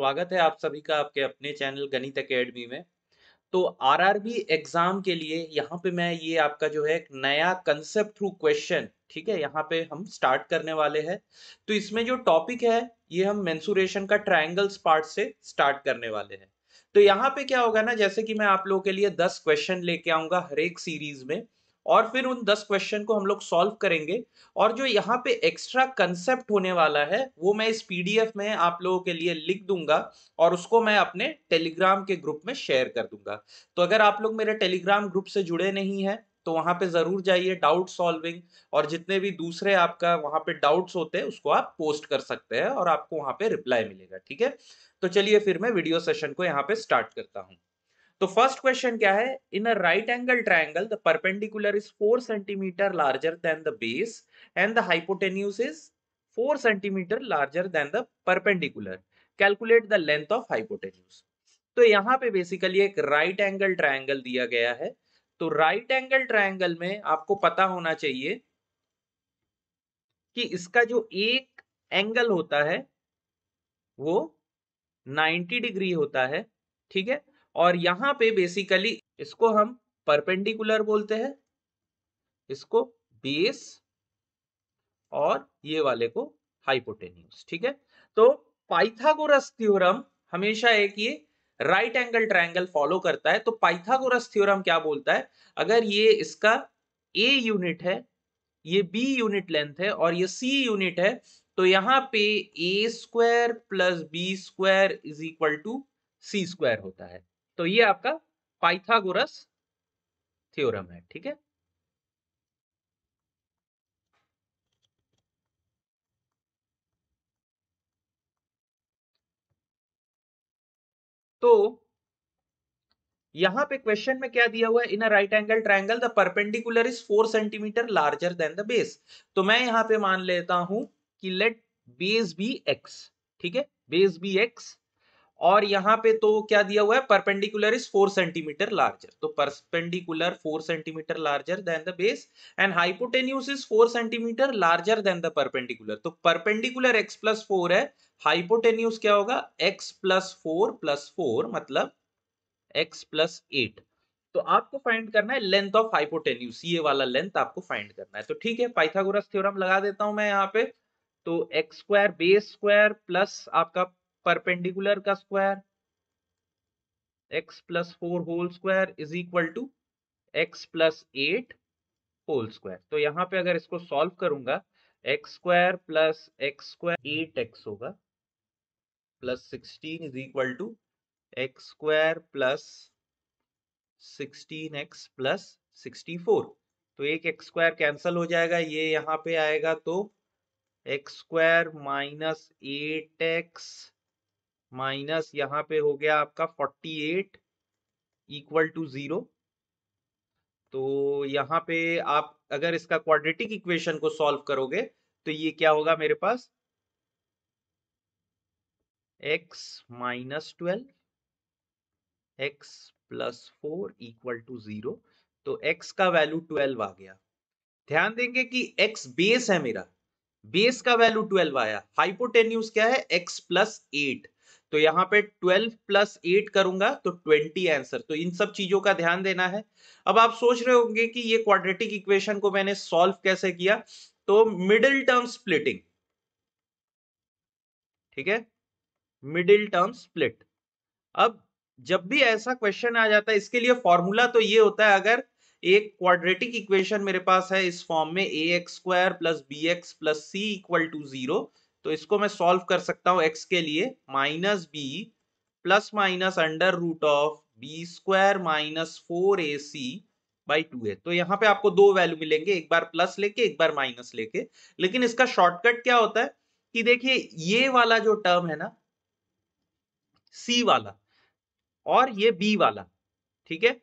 स्वागत है आप सभी का आपके अपने चैनल गणित एकेडमी में। तो आरआरबी एग्जाम के लिए यहाँ पे मैं ये आपका जो है एक नया कंसेप्ट थ्रू क्वेश्चन, ठीक है, यहाँ पे हम स्टार्ट करने वाले हैं। तो इसमें जो टॉपिक है ये हम मेंसुरेशन का ट्रायंगल्स पार्ट से स्टार्ट करने वाले हैं। तो यहाँ पे क्या होगा ना, जैसे कि मैं आप लोगों के लिए 10 क्वेश्चन लेके आऊंगा हर एक सीरीज में, और फिर उन 10 क्वेश्चन को हम लोग सॉल्व करेंगे। और जो यहाँ पे एक्स्ट्रा कंसेप्ट होने वाला है वो मैं इस पीडीएफ में आप लोगों के लिए लिख दूंगा और उसको मैं अपने टेलीग्राम के ग्रुप में शेयर कर दूंगा। तो अगर आप लोग मेरे टेलीग्राम ग्रुप से जुड़े नहीं हैं तो वहां पे जरूर जाइए, डाउट सॉल्विंग और जितने भी दूसरे आपका वहां पे डाउट्स होते हैं उसको आप पोस्ट कर सकते हैं और आपको वहां पे रिप्लाई मिलेगा, ठीक है। तो चलिए फिर मैं वीडियो सेशन को यहाँ पे स्टार्ट करता हूँ। तो फर्स्ट क्वेश्चन क्या है, in a right angle triangle the perpendicular is 4 centimetre larger than the base and the hypotenuse is 4 centimetre larger than the perpendicular, calculate the length of hypotenuse. तो यहाँ पे बेसिकली एक right angle triangle दिया गया है। तो right angle triangle में आपको पता होना चाहिए कि इसका जो एक एंगल होता है वो 90 डिग्री होता है, ठीक है। और यहाँ पे बेसिकली इसको हम परपेंडिकुलर बोलते हैं, इसको बेस, और ये वाले को हाइपोटेन्यूज, ठीक है। तो पाइथागोरस थ्योरम हमेशा एक ये राइट एंगल ट्रायंगल फॉलो करता है। तो पाइथागोरस थ्योरम क्या बोलता है, अगर ये इसका ए यूनिट है, ये बी यूनिट लेंथ है और ये सी यूनिट है, तो यहाँ पे a square plus b square is equal to c square होता है। तो ये आपका पाइथागोरस थ्योरम है, ठीक है। तो यहां पे क्वेश्चन में क्या दिया हुआ है, in a right angle triangle the perpendicular is 4 centimetre larger than the base. तो मैं यहां पे मान लेता हूं कि लेट बेस बी एक्स, ठीक है, बेस बी एक्स। और यहाँ पे तो क्या दिया हुआ है, परपेंडिकुलर इज 4 सेंटीमीटर लार्जर, तो perpendicular 4 centimetre larger than the base and hypotenuse is 4 centimetre larger than the perpendicular. तो परपेंडिकुलर x प्लस 4 है, हाइपोटेन्यूज क्या होगा, x प्लस 4 मतलब x प्लस 8। तो आपको फाइंड करना है लेंथ ऑफ हाइपोटेन्यूज, ये वाला लेंथ आपको फाइंड करना है। तो ठीक है, पाइथागोरस थ्योरम लगा देता हूं मैं यहाँ पे। तो x square base square plus आपका परपेंडिकुलर का square x plus 4 whole square is equal to x plus 8 whole square. तो यहाँ पे अगर इसको सॉल्व करूंगा, x square plus x square 8x होगा plus 16 is equal to x square plus 16x plus 64। तो एक एक्स स्क्वायर कैंसल हो जाएगा, ये यहाँ पे आएगा, तो x square minus 8x minus यहाँ पे हो गया आपका 48 इक्वल टू 0। तो यहाँ पे आप अगर इसका क्वाड्रेटिक इक्वेशन को सॉल्व करोगे तो ये क्या होगा मेरे पास, x minus 12 x plus 4 equal to 0। तो x का वैल्यू 12 आ गया। ध्यान देंगे कि x बेस है मेरा, बेस का वैल्यू 12 आया, हाइपोटेन्यूज क्या है x प्लस 8। तो यहाँ पे 12 प्लस 8 करूंगा तो 20 आंसर। तो इन सब चीजों का ध्यान देना है। अब आप सोच रहे होंगे कि ये क्वाड्रेटिक इक्वेशन को मैंने सॉल्व कैसे किया, तो मिडिल टर्म स्प्लिटिंग, ठीक है, मिडिल टर्म स्प्लिट। अब जब भी ऐसा क्वेश्चन आ जाता है इसके लिए फॉर्मूला तो ये होता है, अगर एक क्वाड्रेटिक इक्वेशन मेरे पास है इस फॉर्म में a x square plus b x plus c equal to 0, तो इसको मैं सॉल्व कर सकता हूं x के लिए, minus b plus minus under root of b square minus 4ac by 2a। तो यहाँ पे आपको दो वैल्यू मिलेंगे, एक बार प्लस लेके एक बार माइनस लेके। लेकिन इसका शॉर्टकट क्या होता है कि देखिए ये वाला जो टर्म है ना, c वाला, और ये बी वाला, ठीक है,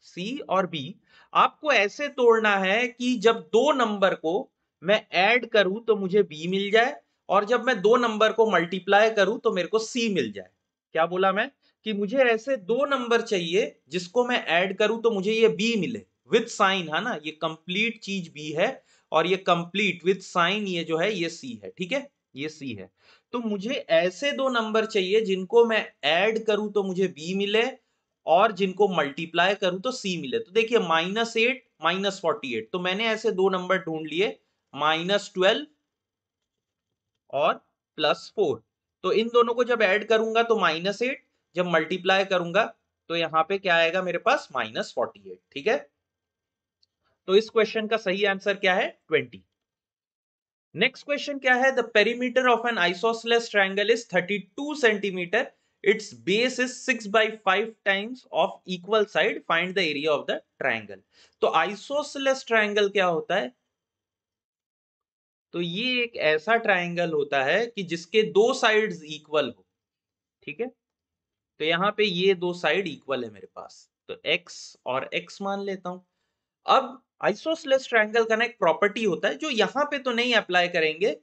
सी और बी, आपको ऐसे तोड़ना है कि जब दो नंबर को मैं ऐड करूं तो मुझे बी मिल जाए, और जब मैं दो नंबर को मल्टीप्लाई करूं तो मेरे को सी मिल जाए। क्या बोला मैं, कि मुझे ऐसे दो नंबर चाहिए जिसको मैं ऐड करूं तो मुझे ये बी मिले विद साइन, है ना, ये कंप्लीट चीज बी है और ये कंप्लीट विद साइन ये जो है ये सी है, ठीक है। ये सी है। तो मुझे ऐसे दो नंबर चाहिए जिनको मैं ऐड करूं तो मुझे बी मिले, और जिनको मल्टीप्लाई करूं तो सी मिले। तो देखिए -8 -48, तो मैंने ऐसे दो नंबर ढूंढ लिए, -12 और +4। तो इन दोनों को जब ऐड करूंगा तो -8, जब मल्टीप्लाई करूंगा तो यहां पे क्या आएगा मेरे पास, -48। ठीक है, तो इस क्वेश्चन का सही आंसर क्या है, 20। नेक्स्ट क्वेश्चन क्या है, the perimeter of N isosceles triangle is 32 centimetre, it's base is 6/5 times of equal side, find the area of the triangle. तो आइसोसेलेस ट्रायंगल क्या होता है, तो ये एक ऐसा ट्रायंगल होता है कि जिसके दो साइड्स इक्वल हो। ठीक है, तो यहां पे ये दो साइड इक्वल है मेरे पास, तो x और x मान लेता हूं। अब आइसोसेलेस ट्रायंगल का ना एक प्रॉपर्टी होता है जो यहां पे तो नहीं अप्लाई करेंगे,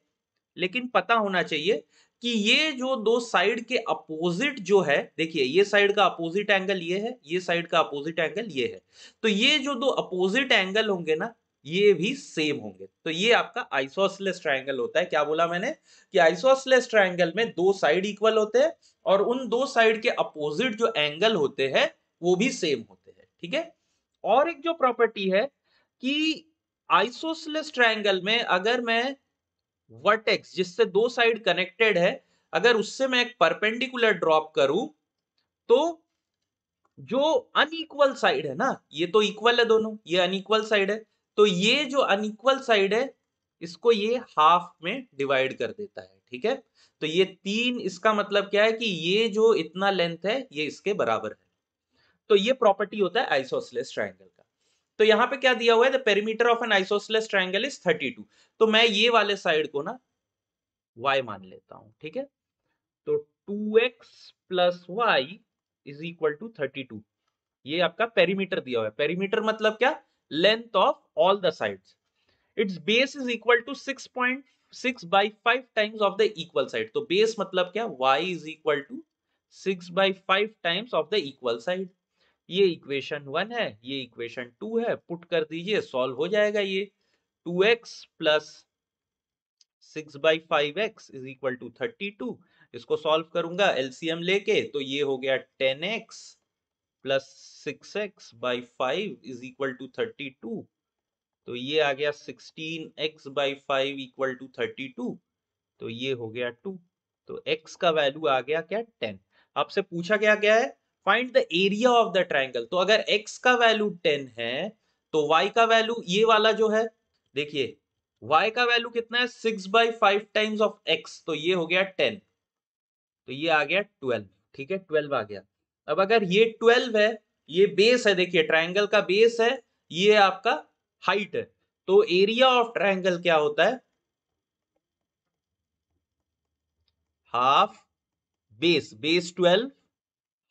लेकिन पता होना चाहिए कि ये जो दो साइड के अपोजिट जो है, देखिए ये साइड का अपोजिट एंगल ये है, ये साइड का अपोजिट एंगल ये है, तो ये जो दो अपोजिट एंगल होंगे ना, ये भी सेम होंगे। तो ये आपका आइसोसेलेस ट्रायंगल होता है। क्या बोला मैंने, कि आइसोसेलेस ट्रायंगल में दो साइड इक्वल होते हैं और उन दो साइड के अपोजिट जो एंगल होते हैं वो भी सेम होते हैं। ठीक है, और एक जो प्रॉपर्टी है कि आइसोसेलेस ट्रायंगल में अगर मैं वर्टेक्स जिससे दो साइड कनेक्टेड है, अगर उससे मैं एक परपेंडिकुलर ड्रॉप करूं, तो जो अनइक्वल साइड है ना, ये तो इक्वल है दोनों, ये अनइक्वल साइड है, तो ये जो अनइक्वल साइड है इसको ये हाफ में डिवाइड कर देता है। ठीक है, तो ये 3, इसका मतलब क्या है कि ये जो इतना लेंथ है ये इसके बराबर है। तो ये प्रॉपर्टी होता है आइसोसेलेस ट्रायंगल का। तो यहां पे क्या दिया हुआ है, the perimeter of N isosceles triangle is 32। तो मैं ये वाले साइड को ना y मान लेता हूं। ठीक है, तो 2x plus y is equal to 32। ये आपका पेरीमीटर दिया हुआ है। पेरीमीटर मतलब क्या, length of all the sides. Its base is equal to 6.6/5 times of the equal side. तो बेस मतलब क्या, y is equal to 6/5 times of the equal side. ये इक्वेशन 1 है, ये इक्वेशन 2 है, पुट कर दीजिए, सॉल्व हो जाएगा। ये 2x plus 6/5x is equal to 32, इसको सॉल्व करूंगा एलसीएम लेके, तो ये हो गया 10x plus 6x/5 is equal to 32, तो ये आ गया 16x/5 इक्वल टू 32, तो ये हो गया 2। तो x का वैल्यू आ गया क्या, 10। आपसे पूछा गया क्या है, find the area of the triangle. तो अगर x का वैल्यू 10 है तो y का वैल्यू ये वाला जो है, देखिए y का वैल्यू कितना है, 6/5 टाइम्स ऑफ x, तो ये हो गया 10, तो ये आ गया 12। ठीक है, 12 आ गया। अब अगर ये 12 है, ये बेस है, देखिए ट्राइंगल का बेस है, ये आपका हाइट है, तो एरिया ऑफ ट्राइंगल क्या होता है, हाफ बेस, बेस 12,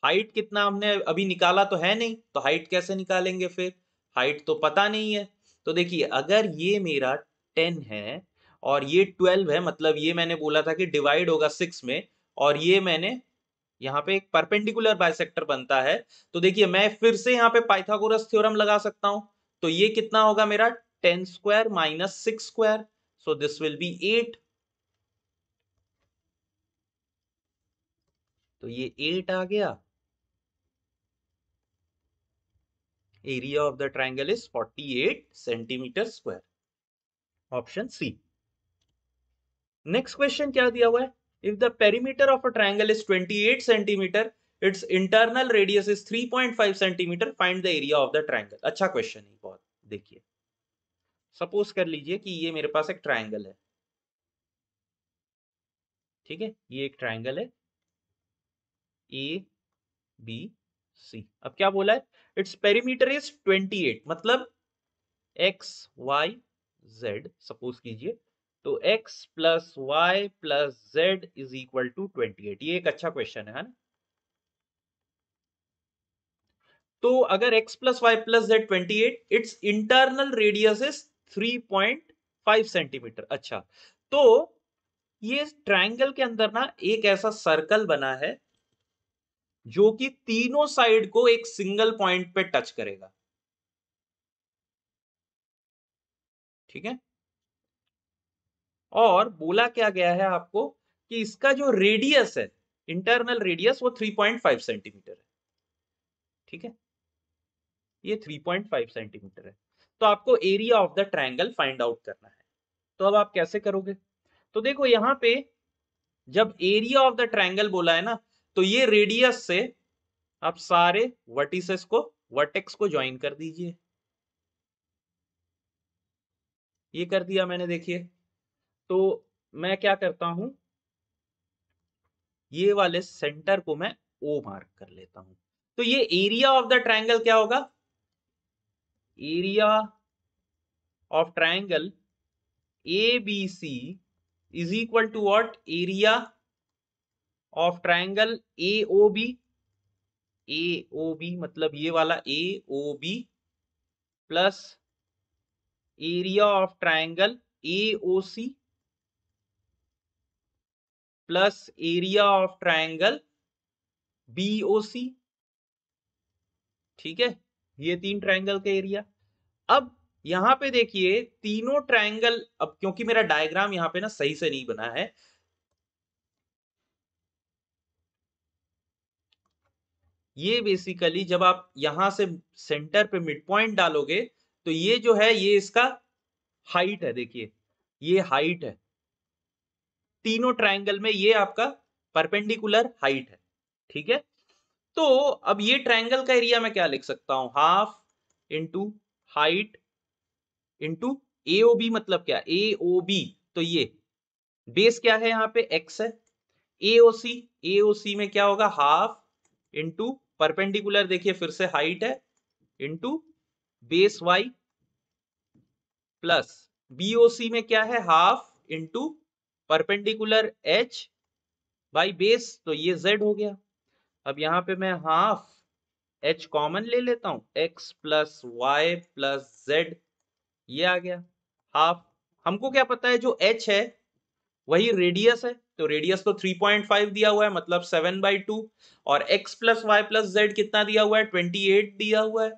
हाइट कितना हमने अभी निकाला तो है नहीं, तो हाइट कैसे निकालेंगे फिर, हाइट तो पता नहीं है। तो देखिए अगर ये मेरा 10 है और ये 12 है, मतलब ये मैंने बोला था कि डिवाइड होगा 6 में, और ये मैंने यहाँ पे एक परपेंडिकुलर बाइसेक्टर बनता है, तो देखिए मैं फिर से यहाँ पे पाइथागोरस थ्योरम लगा सकता हूं। तो ये कितना होगा मेरा, 10 square minus 6 square, so this will be 8। तो ये 8 आ गया। Area of the triangle is 48 centimetre square, option c. Next question क्या दिया हुआ है, if the perimeter of a triangle is 28 centimetre, its internal radius is 3.5 centimetre, find the area of the triangle. अच्छा question है बहुत। देखिए suppose कर लीजिए कि ये मेरे पास एक ट्राइंगल है। ठीक है, ये एक ट्राइंगल है ए बी सी। अब क्या बोला है, इट्स पेरीमीटर इज 28, मतलब एक्स वाई जेड, सपोज कीजिए, तो x plus y plus z is equal to 28। ये एक अच्छा क्वेश्चन है ना। तो अगर x plus y plus z 28, its internal radius is 3.5 centimetre. अच्छा, तो ये ट्राइंगल के अंदर ना एक ऐसा सर्कल बना है जो कि तीनों साइड को एक सिंगल पॉइंट पे टच करेगा। ठीक है, और बोला क्या गया है आपको कि इसका जो रेडियस है, इंटरनल रेडियस, वो 3.5 सेंटीमीटर है। ठीक है, ये 3.5 सेंटीमीटर है। तो आपको area of the triangle find out करना है। तो अब आप कैसे करोगे? तो देखो यहां पे जब एरिया ऑफ द ट्रायंगल बोला है ना, तो ये रेडियस से आप सारे वर्टिसेस को, वर्टेक्स को ज्वाइन कर दीजिए। ये कर दिया मैंने, देखिए। तो मैं क्या करता हूं, ये वाले सेंटर को मैं ओ मार्क कर लेता हूं। तो ये एरिया ऑफ द ट्रायंगल क्या होगा? Area of triangle ABC is equal to what? Area of triangle AOB। AOB मतलब ये वाला AOB plus area of triangle AOC plus area of triangle BOC। ठीक है, ये तीन ट्रायंगल का एरिया। अब यहां पे देखिए तीनों ट्रायंगल, अब क्योंकि मेरा डायग्राम यहां पे ना सही से नहीं बना है, ये बेसिकली जब आप यहां से सेंटर पे मिड पॉइंट डालोगे तो ये जो है ये इसका हाइट है। देखिए ये हाइट है, तीनों ट्रायंगल में ये आपका परपेंडिकुलर हाइट है। ठीक है, तो अब ये ट्रायंगल का एरिया मैं क्या लिख सकता हूं? Half into height into AOB। मतलब क्या? AOB, तो ये बेस क्या है? यहाँ पे x है। AOC, AOC में क्या होगा? हाफ इंटू परपेंडिकुलर, देखिए फिर से हाइट है, into base y, plus BOC में क्या है? Half into perpendicular h by base, तो ये z हो गया। अब यहां पे मैं हाफ h कॉमन ले लेता हूं, x plus y plus z, ये आ गया हाफ। हमको क्या पता है? जो h है वही रेडियस है, तो रेडियस तो 3.5 दिया हुआ है, मतलब 7/2। और x plus y plus z कितना दिया हुआ है? 28 दिया हुआ है।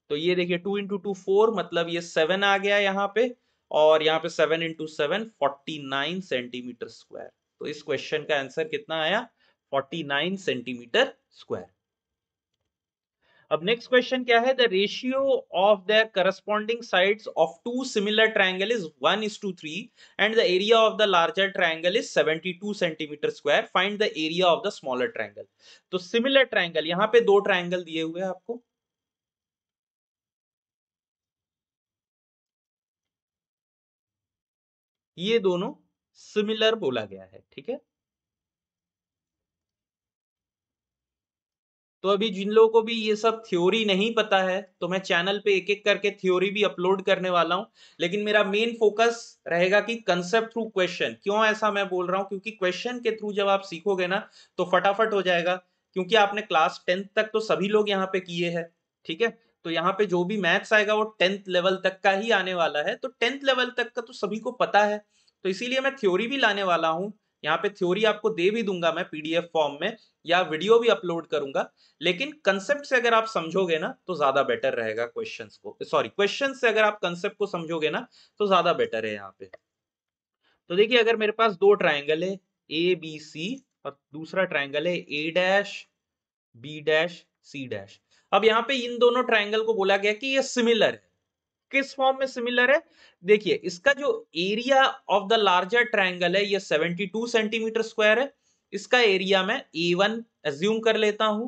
तो ये देखिए 2 इंटू 2 4, मतलब ये 7 आ गया यहाँ पे। और यहाँ पे 7 इंटू 7 49 सेंटीमीटर स्क्वायर। तो इस क्वेश्चन का आंसर कितना आया? 49 सेंटीमीटर स्क्वायर। अब नेक्स्ट क्वेश्चन क्या है? The ratio of the corresponding sides of two similar triangle is 1:3 and the area of the larger triangle is 72 centimetre square. Find the area of the smaller triangle. तो similar triangle, यहां पे दो triangle दिए हुए हैं आपको, ये दोनों सिमिलर बोला गया है। ठीक है, तो अभी जिन लोगों को भी ये सब थ्योरी नहीं पता है, तो मैं चैनल पे एक एक करके थ्योरी भी अपलोड करने वाला हूं, लेकिन मेरा मेन फोकस रहेगा कि कंसेप्ट थ्रू क्वेश्चन। क्यों ऐसा मैं बोल रहा हूं? क्योंकि क्वेश्चन के थ्रू जब आप सीखोगे ना तो फटाफट हो जाएगा, क्योंकि आपने क्लास 10th तक तो सभी लोग यहाँ पे किए हैं। ठीक है, तो यहाँ पे जो भी मैथ्स आएगा वो 10th लेवल तक का ही आने वाला है, तो 10th लेवल तक का तो सभी को पता है। तो इसीलिए मैं थ्योरी भी लाने वाला हूँ। यहाँ पे थ्योरी आपको दे भी दूंगा मैं PDF फॉर्म में, या वीडियो भी अपलोड करूंगा। लेकिन कंसेप्ट से अगर आप समझोगे ना तो ज्यादा बेटर रहेगा। क्वेश्चंस को, सॉरी, क्वेश्चन से अगर आप कंसेप्ट को समझोगे ना तो ज्यादा बेटर है यहाँ पे। तो देखिए अगर मेरे पास दो ट्रायंगल है ABC और दूसरा ट्रायंगल है A', B', C'। अब यहाँ पे इन दोनों ट्रायंगल को बोला गया कि ये सिमिलर है। किस फॉर्म में सिमिलर है? देखिए इसका जो area of the larger triangle है ये 72 सेंटीमीटर स्क्वायर है। इसका एरिया मैं A1 एज्यूम कर लेता हूं।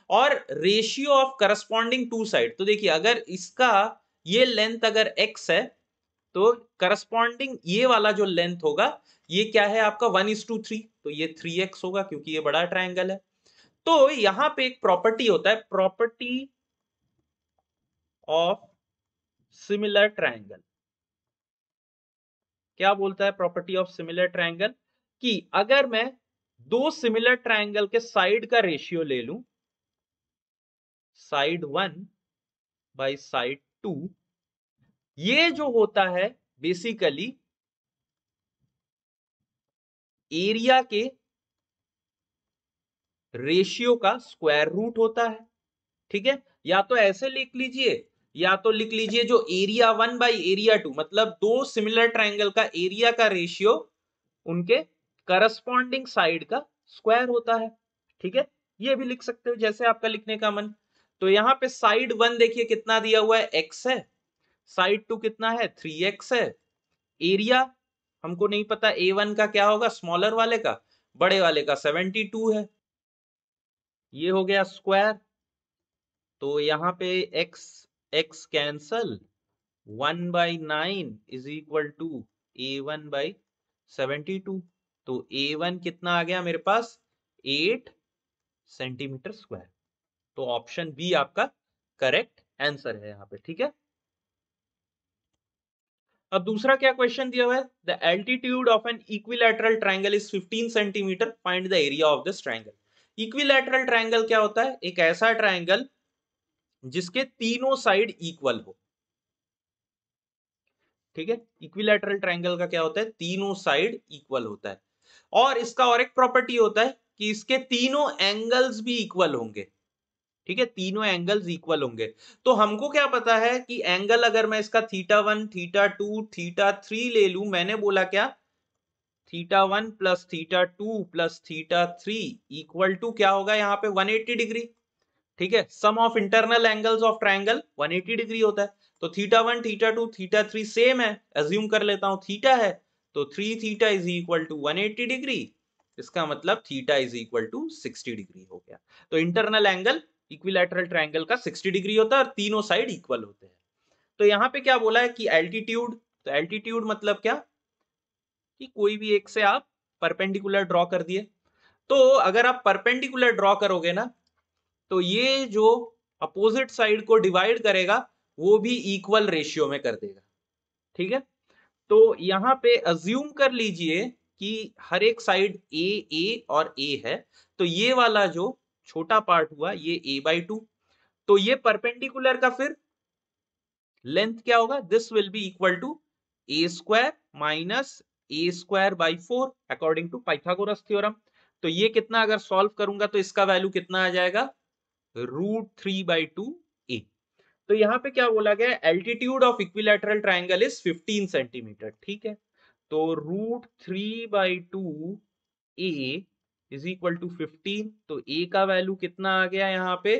और ratio of corresponding to side, तो देखिए अगर इसका ये लेंथ अगर x है तो करस्पॉन्डिंग ये वाला जो लेंथ होगा ये क्या है आपका? 1:3, तो ये 3x होगा क्योंकि ये बड़ा ट्रायंगल है। तो यहां पे एक प्रॉपर्टी होता है, प्रॉपर्टी ऑफ सिमिलर ट्रायंगल। क्या बोलता है प्रॉपर्टी ऑफ सिमिलर ट्रायंगल? कि अगर मैं दो सिमिलर ट्रायंगल के साइड का रेशियो ले लूं, साइड 1 बाई साइड 2, ये जो होता है बेसिकली एरिया के रेशियो का स्क्वायर रूट होता है। ठीक है, या तो ऐसे लिख लीजिए, या तो लिख लीजिए जो एरिया 1 बाई एरिया 2, मतलब दो सिमिलर ट्रायंगल का एरिया का रेशियो उनके करस्पॉन्डिंग साइड का स्क्वायर होता है। ठीक है, ये भी लिख सकते हो जैसे आपका लिखने का मन। तो यहाँ पे साइड 1 देखिए कितना दिया हुआ है, x है। साइड 2 कितना है, 3x है। एरिया हमको नहीं पता A1 का क्या होगा, स्मॉलर वाले का, बड़े वाले का 72 है। ये हो गया स्क्वायर। तो यहाँ पे x cancel, 1/9 is equal to A1/72। तो A1 कितना आ गया मेरे पास, 8 सेंटीमीटर स्क्वायर। तो ऑप्शन बी आपका करेक्ट आंसर है यहाँ पे। ठीक है, अब दूसरा क्या क्वेश्चन दिया हुआ है, the altitude of an equilateral triangle is 15 centimetre, find the area of this triangle. Equilateral triangle क्या होता है, एक ऐसा ट्रायंगल जिसके तीनों साइड इक्वल हो। ठीक है, इक्विलैटरल ट्रायंगल का क्या होता है, तीनों साइड इक्वल होता है। और इसका और एक प्रॉपर्टी होता है कि इसके तीनों एंगल्स भी इक्वल होंगे। ठीक है, तीनों एंगल्स इक्वल होंगे। तो हमको क्या पता है कि एंगल अगर मैं इसका θ1, θ2, θ3 ले लूं, मैंने बोला क्या, θ1 प्लस θ2 प्लस θ3 इक्वल टू क्या होगा यहाँ पे, 180 डिग्री। ठीक है, sum of internal angles of triangle 180 degree होता है। तो θ1, θ2, θ3 सेम है, अज्यूम कर लेता हूं थीटा है, तो 3θ इज इक्वल टू 180 डिग्री। इसका मतलब theta is equal to 60 degree हो गया। तो इंटरनल एंगल इक्विलैटरल ट्रायंगल का 60 डिग्री होता है और तीनों साइड इक्वल होते हैं। तो यहाँ पे क्या बोला है कि एल्टीट्यूड, तो एल्टीट्यूड मतलब क्या कि कोई भी एक से आप परपेंडिकुलर ड्रॉ कर दिए। तो अगर आप परपेंडिकुलर ड्रॉ करोगे ना, तो ये जो अपोजिट साइड को डिवाइड करेगा वो भी इक्वल रेशियो में कर देगा। ठीक है, तो यहां पे अज्यूम कर लीजिए कि हर एक साइड ए और ए है। तो ये वाला जो छोटा पार्ट हुआ ये a/2। तो ये परपेंडिकुलर का फिर लेंथ क्या होगा, this will be equal to a² minus a²/4 according to Pythagoras theorem. तो ये कितना अगर सॉल्व करूंगा तो इसका वैल्यू कितना आ जाएगा, √3/2a। तो यहाँ पे क्या बोला गया, altitude of equilateral triangle is 15 centimetre. ठीक है, तो √3/2a इज इक्वल टू 15। तो a का वैल्यू कितना आ गया यहाँ पे,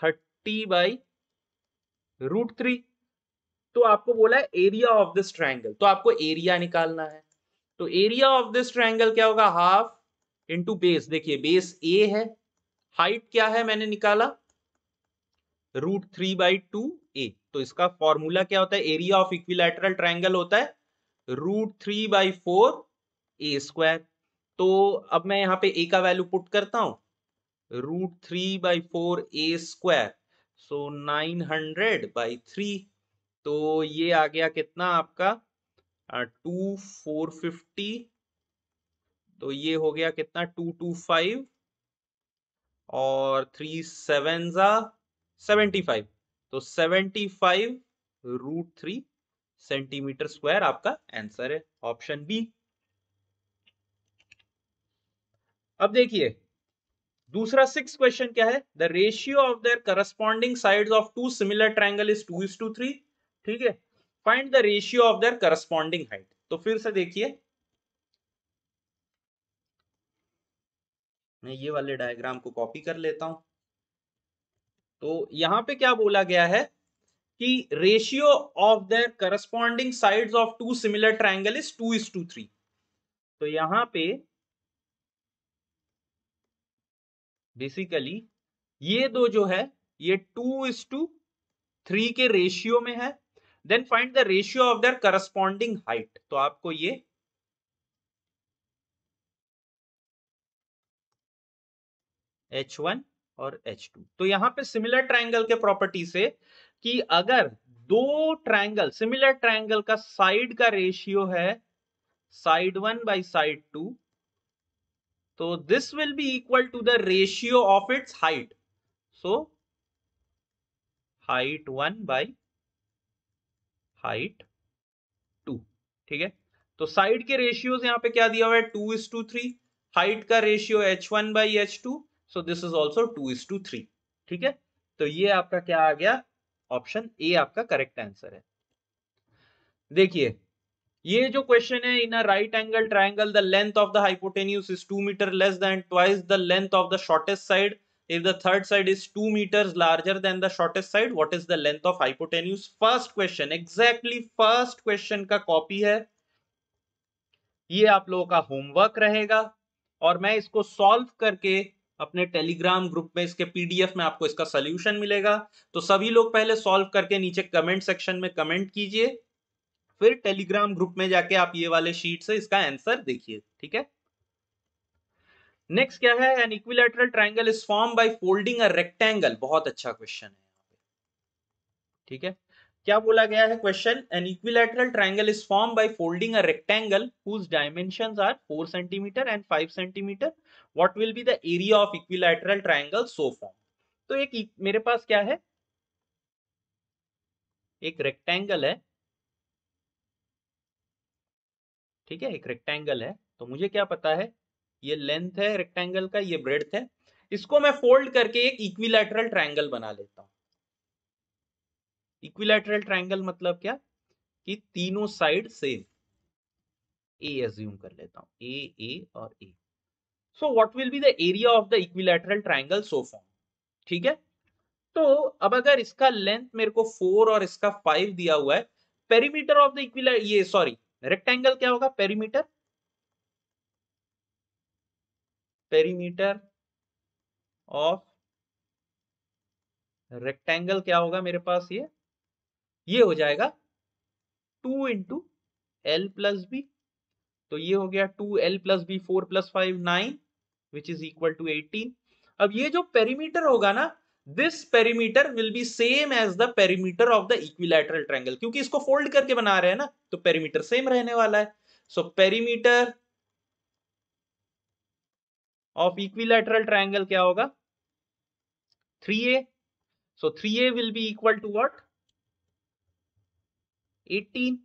30/√3। तो आपको बोला है एरिया ऑफ दिस ट्रायंगल, तो आपको एरिया निकालना है। तो एरिया ऑफ दिस ट्रायंगल क्या होगा, हाफ इंटू बेस। देखिए बेस a है, हाइट क्या है मैंने निकाला, √3/2a। तो इसका फॉर्मूला क्या होता है, एरिया ऑफ इक्विलैटरल ट्रायंगल होता है √3/4a²। तो अब मैं यहाँ पे a का वैल्यू पुट करता हूं, √3/4a², सो 900/3। तो ये आ गया कितना आपका 2450। तो ये हो गया कितना 225 और 3 7 75। तो 75√3 सेंटीमीटर स्क्वायर आपका आंसर है, ऑप्शन बी। अब देखिए दूसरा 6 क्वेश्चन क्या है, the ratio of their corresponding sides of two similar triangle is 2:3। ठीक है, find the ratio of their corresponding height. तो फिर से देखिए, मैं ये वाले डायग्राम को कॉपी कर लेता हूं। तो यहां पे क्या बोला गया है कि ratio of their corresponding sides of two similar triangle is 2:3। तो यहां पे बेसिकली ये दो जो है ये 2:3 के रेशियो में है। Then find the ratio of their corresponding height. तो आपको ये H1 और H2, तो यहां पे सिमिलर ट्रायंगल के प्रॉपर्टी से कि अगर दो ट्रायंगल सिमिलर ट्रायंगल का साइड का रेशियो है साइड 1/साइड 2, तो this will be equal to the ratio of its height. So height 1/हाइट 2। ठीक है, तो साइड के रेशियोज यहां पे क्या दिया हुआ है, 2:3। हाइट का ratio H1/H2, so this is also 2:3। ठीक है, तो ये आपका क्या आ गया, ऑप्शन ए आपका करेक्ट आंसर है। देखिए ये जो क्वेश्चन है, in a right angle triangle the length of the hypotenuse is 2 metre less than twice the length of the shortest side, if the third side is 2 meters larger than the shortest side, what is the length of hypotenuse? First question, exactly first question का copy है, ये आप लोगों का homework रहेगा और मैं इसको सॉल्व करके अपने टेलीग्राम ग्रुप में इसके पीडीएफ में आपको इसका सॉल्यूशन मिलेगा। तो सभी लोग पहले सॉल्व करके नीचे कमेंट सेक्शन में कमेंट कीजिए, फिर टेलीग्राम ग्रुप में जाके आप ये वाले शीट से इसका आंसर देखिए, ठीक है। नेक्स्ट क्या है, an equilateral triangle is form by folding a rectangle, बहुत अच्छा क्वेश्चन है, ठीक है। क्या बोला गया है question, an equilateral triangle is form by folding a rectangle whose dimensions are 4 cm and 5 cm, what will be the area of equilateral triangle so formed? तो एक मेरे पास क्या है, एक रेक्टेंगल है, ठीक है, एक रेक्टेंगल है, तो मुझे क्या पता है, ये लेंथ है रेक्टेंगल का, ये ब्रेड्थ है, इसको मैं फोल्ड करके एक इक्विलैटरल ट्रायंगल बना लेता हूं। इक्विलैटरल ट्रायंगल मतलब क्या, कि तीनों साइड सेम, ए एज्यूम कर लेता हूं, ए और a. So what will be the area of the equilateral triangle so form, ठीक है। तो अब अगर इसका लेंथ मेरे को 4 और इसका 5 दिया हुआ है, पेरीमीटर ऑफ द इक्विलैटरल, ये सॉरी रेक्टेंगल क्या होगा, पेरीमीटर, पेरीमीटर ऑफ रेक्टेंगल क्या होगा मेरे पास, ये हो जाएगा 2 इंटू एल प्लस बी, तो ये हो गया 2l plus b, 4 plus 5 9, which is equal to 18। अब ये जो पेरीमीटर होगा ना, this perimeter will be same as the perimeter of the equilateral triangle, क्योंकि इसको फोल्ड करके बना रहे हैं ना, तो पेरीमीटर सेम रहने वाला है। So perimeter of equilateral triangle क्या होगा, 3a। So 3a will be equal to what, 18।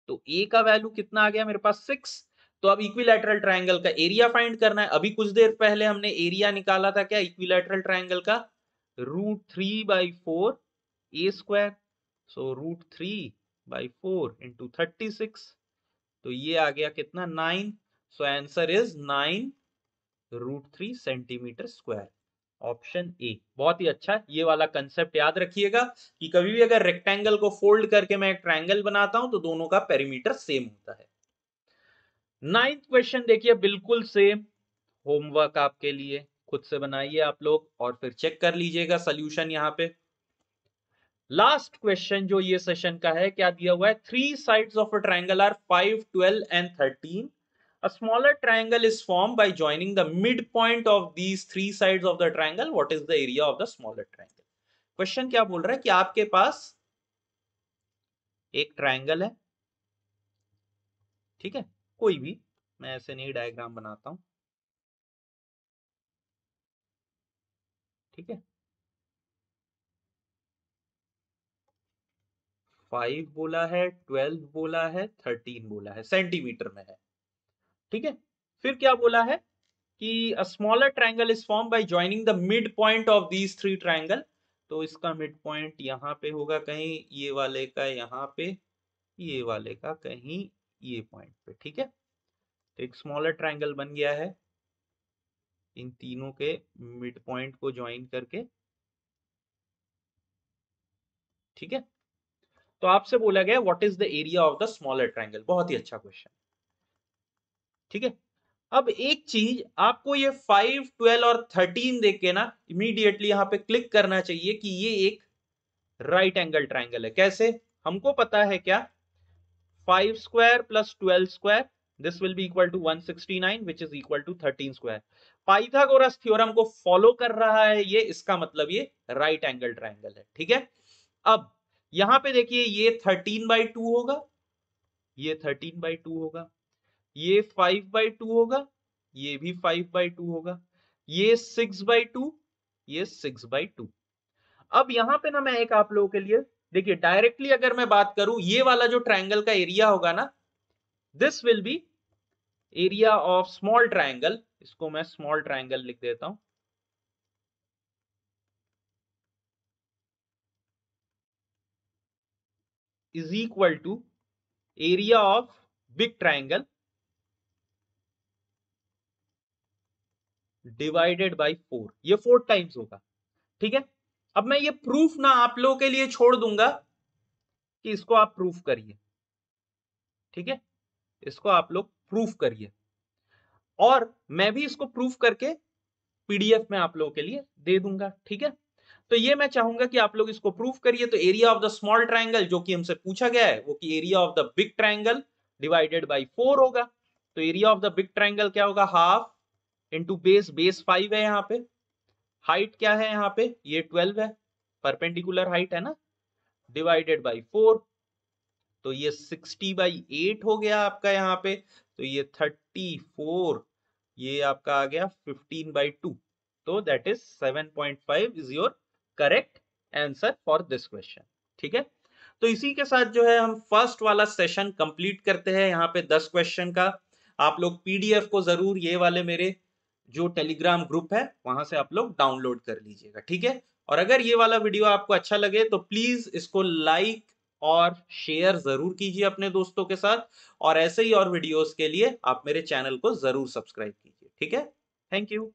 तो a का वैल्यू कितना आ गया मेरे पास, 6। तो अब इक्विलैटरल ट्रायंगल का एरिया फाइंड करना है। अभी कुछ देर पहले हमने एरिया निकाला था क्या इक्विलैटरल ट्रायंगल का, √3/4 a स्क्वायर, सो √3/4 इंटू 36, तो ये आ गया कितना, 9। So answer is 9√3 centimetre square, option A. बहुत ही अच्छा, ये वाला कंसेप्ट याद रखिएगा कि कभी भी अगर रेक्टेंगल को फोल्ड करके मैं एक ट्रायंगल बनाता हूं तो दोनों का पेरीमीटर सेम होता है। नाइन्थ क्वेश्चन देखिए, बिल्कुल सेम होमवर्क आपके लिए, खुद से बनाइए आप लोग और फिर चेक कर लीजिएगा सॉल्यूशन यहां पे। लास्ट क्वेश्चन जो ये सेशन का है, क्या दिया हुआ है, 3 sides of a triangle are 5, 12 and 13। A smaller triangle is formed by joining the midpoint of these 3 sides of the triangle. What is the area of the smaller triangle? Question क्या बोल रहा है कि आपके पास एक ट्रायंगल है, ठीक है, कोई भी, मैं ऐसे नहीं डायग्राम बनाता हूं, ठीक है, 5 बोला है, 12 बोला है, 13 बोला है, सेंटीमीटर में है, ठीक है। फिर क्या बोला है कि a smaller triangle is formed by joining the midpoint of these 3 triangle, तो इसका मिड पॉइंट यहां पे होगा कहीं, ये वाले का यहां पे, ये वाले का कहीं ये पॉइंट पे, ठीक है। तो एक स्मॉलर ट्रायंगल बन गया है इन तीनों के मिड पॉइंट को ज्वाइन करके, ठीक है। तो आपसे बोला गया what is the area of the smaller triangle, बहुत ही अच्छा क्वेश्चन, ठीक है। अब एक चीज आपको ये 5, 12 और 13 देख के ना इमीडिएटली यहां पे क्लिक करना चाहिए कि ये एक राइट एंगल ट्रायंगल है। कैसे, हमको पता है क्या, 5 square plus 12 square, this will be equal to 169 which is equal to 13 square. Pythagoras theorem को फॉलो कर रहा है ये, इसका मतलब ये राइट एंगल ट्रायंगल है, ठीक है। अब यहां पे देखिए, ये 13/2 होगा, ये 13/2 होगा, ये 5/2 होगा, ये भी 5/2 होगा, ये 6/2, ये 6/2। अब यहां पे ना मैं एक आप लोगों के लिए, देखिए डायरेक्टली अगर मैं बात करूं, ये वाला जो ट्रायंगल का एरिया होगा ना, this will be area of small triangle, इसको मैं स्मॉल ट्रायंगल लिख देता हूं, is equal to area of big triangle divided by 4, ये 4 टाइम्स होगा। ठीक है, अब मैं ये प्रूफ ना आप लोगों के लिए छोड़ दूंगा कि इसको आप प्रूफ करिए। ठीक है, इसको आप लोग प्रूफ करिए, और मैं भी इसको प्रूफ करके पीडीएफ में आप लोगों के लिए दे दूंगा। ठीक है, तो ये मैं चाहूंगा कि आप लोग इसको प्रूफ करिए। तो area of the small triangle जो कि हमसे पूछा गया है वो कि area of the big triangle divided by 4 होगा। तो area of the big triangle क्या होगा, हाफ इंटू बेस, बेस 5 है यहाँ पे, हाइट क्या है यहाँ पे, ये 12 है, परपेंडिकुलर हाइट है ना, डिवाइडेड बाई 4, तो ये 60/8 हो गया आपका यहाँ पे, तो ये 34, ये आपका आ गया 15/2, तो that is 7.5 is your correct answer for this question. ठीक है, तो इसी के साथ जो है हम फर्स्ट वाला सेशन कंप्लीट करते हैं यहाँ पे 10 क्वेश्चन का। आप लोग पीडीएफ को जरूर ये वाले मेरे जो टेलीग्राम ग्रुप है वहां से आप लोग डाउनलोड कर लीजिएगा। ठीक है, और अगर ये वाला वीडियो आपको अच्छा लगे तो प्लीज इसको लाइक और शेयर जरूर कीजिए अपने दोस्तों के साथ, और ऐसे ही और वीडियोस के लिए आप मेरे चैनल को जरूर सब्सक्राइब कीजिए। ठीक है, थैंक यू।